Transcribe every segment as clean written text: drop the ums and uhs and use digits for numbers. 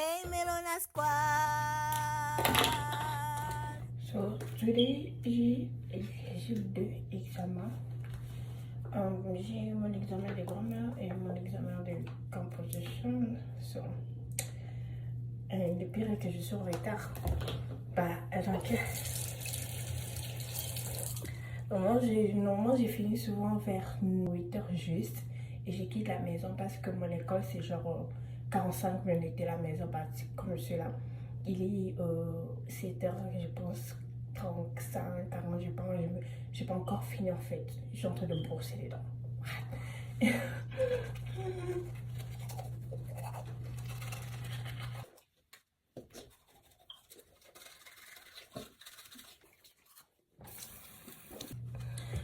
Hey Melona Squad! So today j'ai deux examens. J'ai mon examen de grammaire et mon examen de composition. So, le pire est que je suis en retard. Donc, normalement j'ai fini souvent vers 8h juste. Et je quitte la maison parce que mon école c'est genre 45 minutes de la maison. Comme je suis là, il est 7h, je pense, 35, 40, j'ai pas encore fini en fait. Je suis en train de brosser les dents.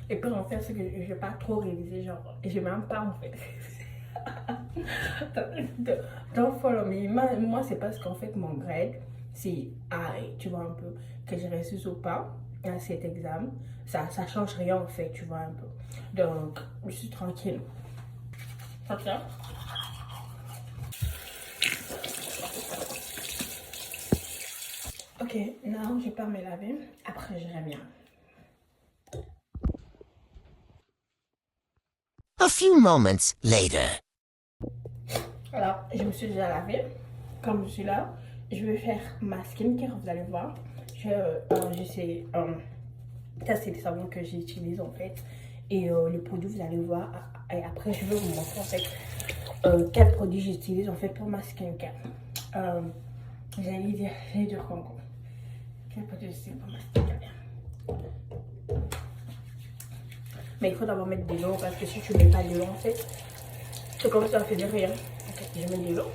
Et puis en fait, c'est que je vais pas trop réviser, genre, et je même pas en fait. Don't follow me. Moi, c'est parce qu'en fait, mon grade, c'est tu vois un peu, que je réussisse ou pas à cet examen. Ça change rien en fait, tu vois un peu. Donc, je suis tranquille. Ok. Ok, non, je pars me laver. Après, je reviens. A few moments later. Alors, je me suis déjà lavée. Comme je suis là, je vais faire ma skincare, vous allez voir. Je sais, ça c'est des savons que j'utilise en fait. Et les produits, vous allez voir. Et après, je vais vous montrer en fait quels produits j'utilise en fait pour ma skincare. J'allais dire quoi encore. Quels produits j'utilise pour ma skincare. Mais il faut d'abord mettre de l'eau parce que si tu mets pas de l'eau en fait, c'est comme ça, ça fait de rien. Ok, je mets de l'eau.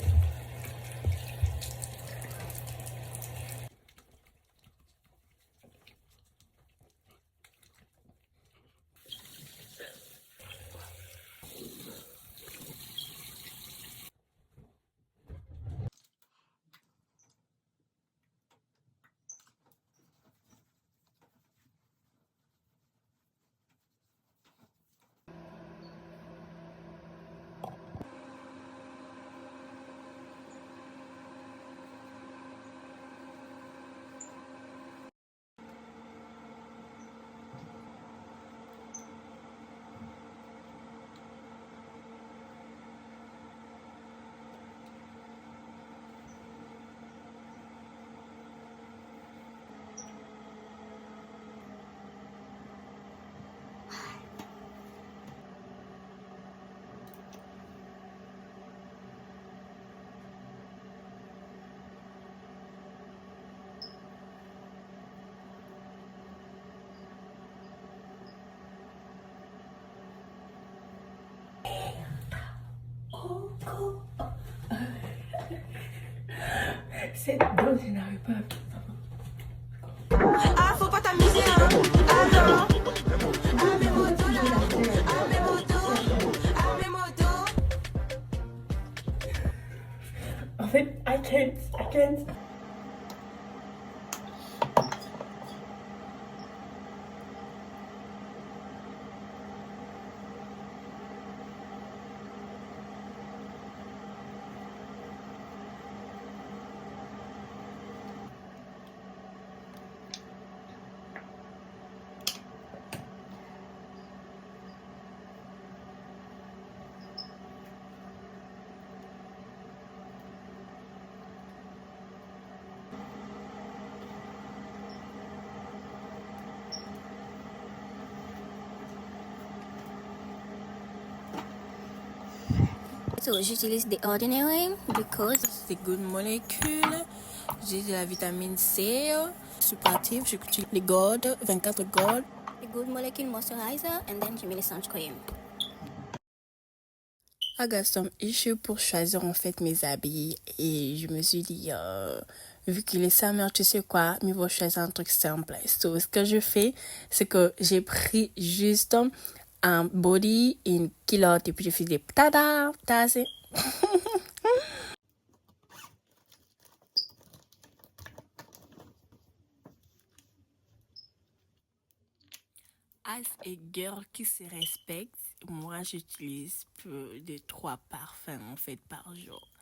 Cette dose, je n'arrive pas à... Ah, faut pas t'amuser, hein? Ah non! Ah, mes motos là! Ah, mes motos! Ah, mes motos! En fait, I can't. So j'utilise The Ordinary because C'est good molécules. J'ai de la vitamine C. Supportive, j'utilise les Gold, 24 Gold. the Good Molecule Moisturizer and then je mets les sunscreen. I got some issue pour choisir en fait mes habits et je me suis dit vu qu'il est summer, tu sais quoi, mieux vaut choisir un truc simple. So, ce que je fais, c'est que j'ai pris juste un body, une culotte et puis je fais des tada, tassé. As a girl qui se respecte, moi j'utilise peu de 3 parfums en fait par jour.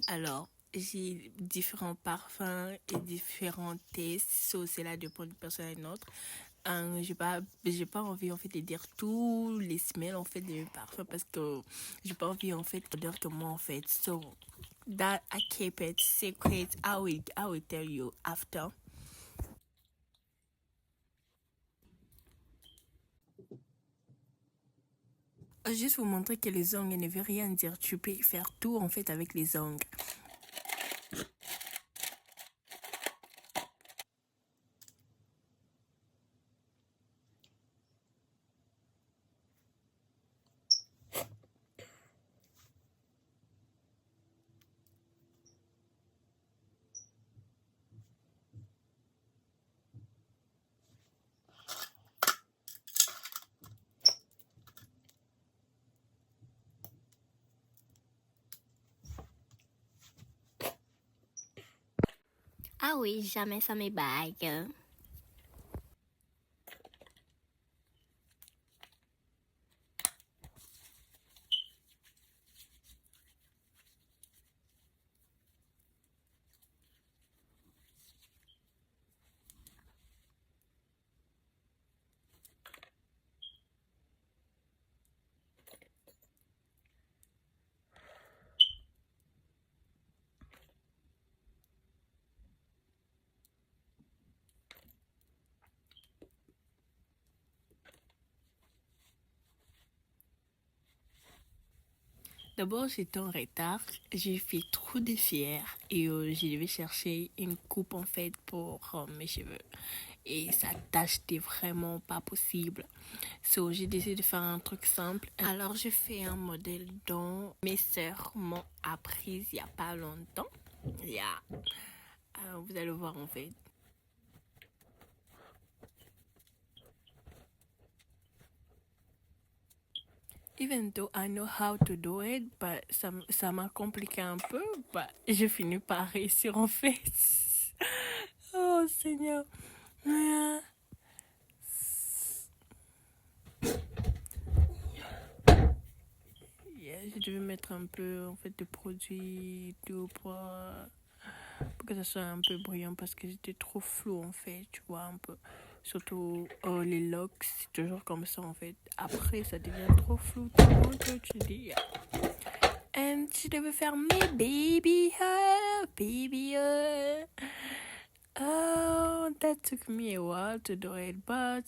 Alors, j'ai différents parfums et différents tests. So, cela dépend d'une personne à une autre. J'ai pas envie en fait de dire tous les smells en fait de mes parfums parce que j'ai pas envie en fait de dire que moi en fait. So that I keep it secret. I will tell you after. Juste vous montrer que les ongles ne veut rien dire. Tu peux faire tout en fait avec les ongles. Ah oui, jamais ça me bague. D'abord, j'étais en retard. J'ai fait trop de fiers et je devais chercher une coupe en fait pour mes cheveux. Et ça tâchetait vraiment pas possible. So, j'ai décidé de faire un truc simple. Alors, j'ai fait un modèle dont mes sœurs m'ont appris il y a pas longtemps. Yeah. Alors, vous allez voir en fait. Even though I know how to do it, but ça m'a compliqué un peu, but j'ai fini par réussir en fait. Oh Seigneur. Yeah. Yeah, je devais mettre un peu en fait de produit et tout pour que ça soit un peu brillant parce que j'étais trop flou en fait, tu vois un peu. Surtout les locks, c'est toujours comme ça en fait. Après, ça devient trop flou tellement que tu dis. Et je devais faire mes baby hair, baby hair. Oh, that took me a while to do it, but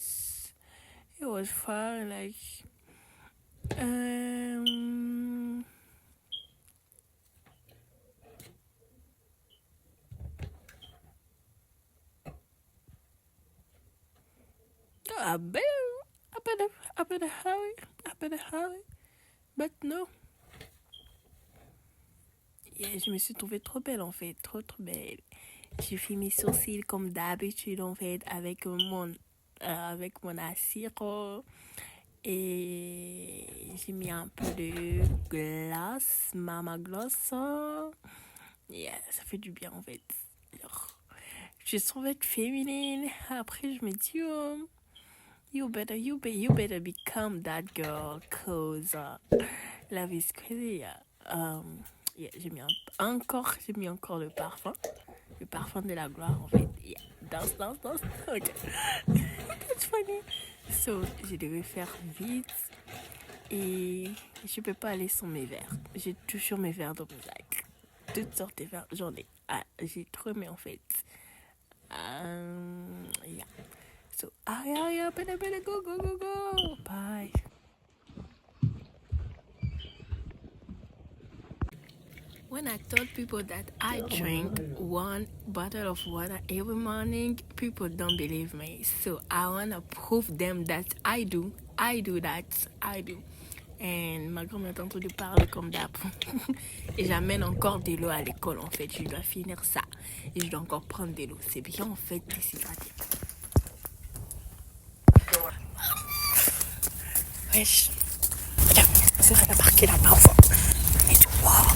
it was fun. Like, I better hurry, but no. Yeah, je me suis trouvée trop belle en fait, trop belle. J'ai fait mes sourcils comme d'habitude en fait avec mon cire et j'ai mis un peu de glace, Mama Gloss. Yeah, ça fait du bien en fait. Alors, je trouve être féminine. Après, je me dis, oh, you better become that girl, cause love is crazy. Yeah, j'ai mis encore le parfum de la gloire en fait. Yeah, danse. Okay. It's funny. So, je devais faire vite et je peux pas aller sans mes verres. J'ai toujours mes verres dans mon sac. Toutes sortes de verres, j'en ai. J'ai trop aimé en fait. Yeah. So, yeah, better go. Bye. When I told people that I drink 1 bottle of water every morning, people don't believe me. So I want to prove them that I do that. Et ma grand-mère est en train de parler comme d'hab. Et j'amène encore de l'eau à l'école en fait. Je dois finir ça. Et je dois encore prendre de l'eau. C'est bien en fait de s'hydrater. Wesh. Tiens, c'est vrai, la parquet là-bas enfin. Mais tu vois.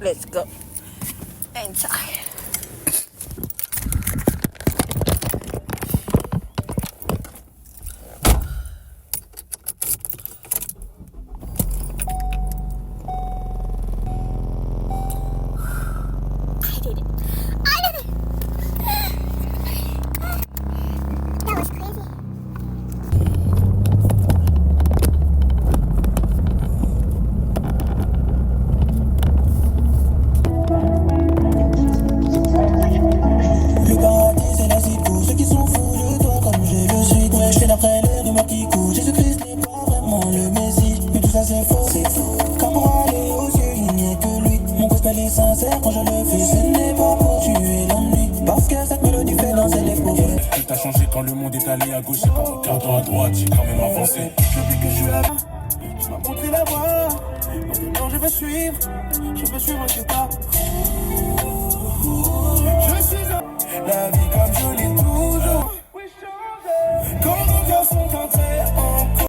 Let's go. tired. I did it. I did it. That was crazy. Le paradis c'est l'asile pour ceux qui sont fous de toi comme je le suis. Ouais, je fais d'après les rumeurs qui courent. Jésus-Christ n'est pas vraiment le Messie. Mais tout ça c'est faux, c'est faux. Car pour aller aux cieux il n'y a que lui. Mon gospel est sincère quand je le fais. Ce n'est pas pour tuer l'ennui. Parce que cette mélodie fait danser les pauvres. Tout a changé quand le monde est allé à gauche et qu'en regardant à droite j'ai quand même avancé. Depuis que je suis là-bas, tu m'as montré la voie. Maintenant je veux suivre tes pas. Je suis la vie comme je l'ai toujours. Quand nos cœurs sont entrés en cause.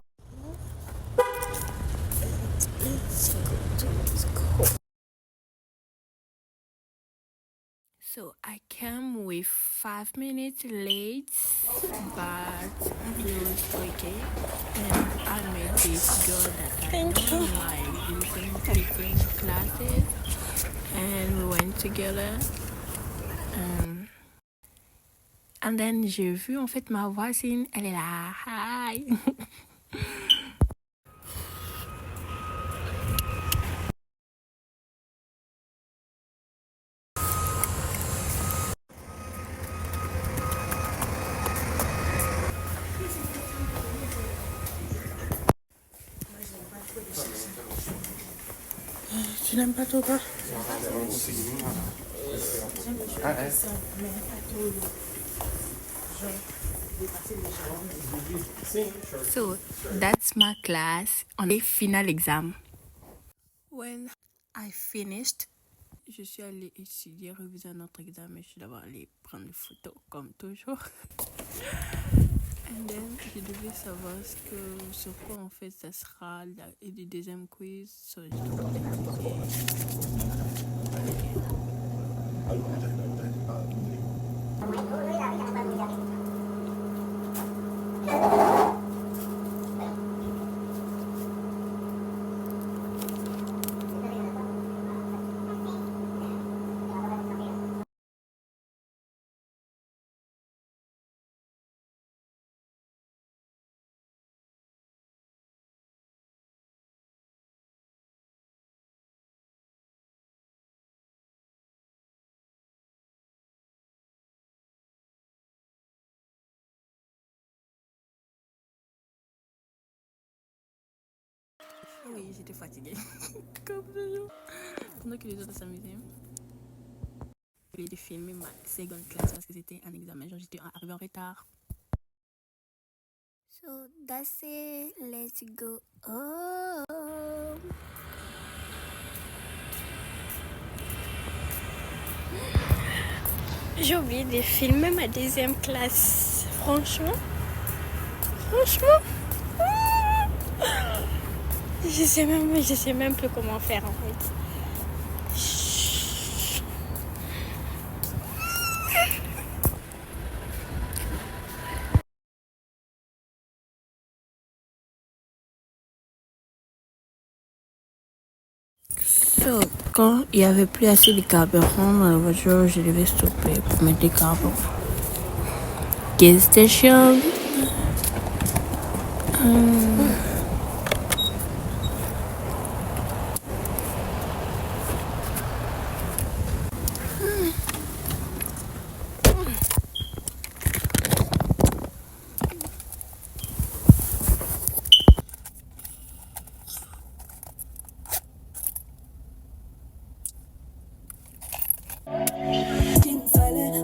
So I came with 5 minutes late, but it was okay. And I met this girl that I know like using taking classes, and we went together. And then j'ai vu en fait ma voisine, elle est là, hi. Tu n'aimes pas trop quoi? So that's my class on the final exam. When I finished, je suis allée étudier, réviser notre examen. Je suis d'abord allée prendre des photos comme toujours. And then, je devais savoir sur quoi en fait ça sera le deuxième quiz. So, je Oui, j'étais fatiguée. Comme toujours. Pendant que les autres s'amusaient. J'ai dû filmer ma seconde classe parce que c'était un examen. Genre, j'étais arrivée en retard. So that's it. Let's go home. J'ai oublié de filmer ma deuxième classe. Franchement. Je sais même plus comment faire en fait. So, quand il n'y avait plus assez de carburant dans la voiture, je devais stopper pour mettre du carburant. Gas station.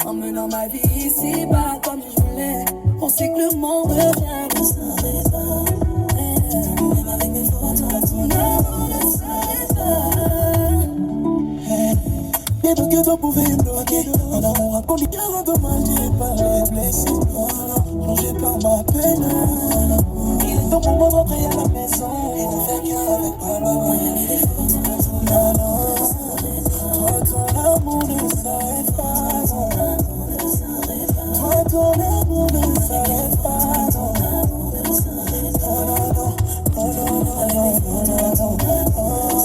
Emmenant ma vie ici bas comme je voulais. On sait que le monde revient, ne s'arrête pas. Même avec mes fautes, ton amour ne s'arrête pas. Des trucs que toi pouvais me bloquer. En amour, pour les 40 j'ai pas les blessés. Plongé par ma peine. Il est temps pour moi de rentrer à la maison et de faire qu'un avec toi. Même avec des fautes, ton amour ne s'arrête pas. Toi, ton amour ne s'arrête pas. ton amour ne s'arrête pas, ton amour ne s'arrête pas. Non, non, non, non, non, non, non, non, non,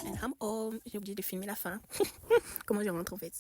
And I'm home. J'ai oublié de filmer la fin. Comment je rentre en fait?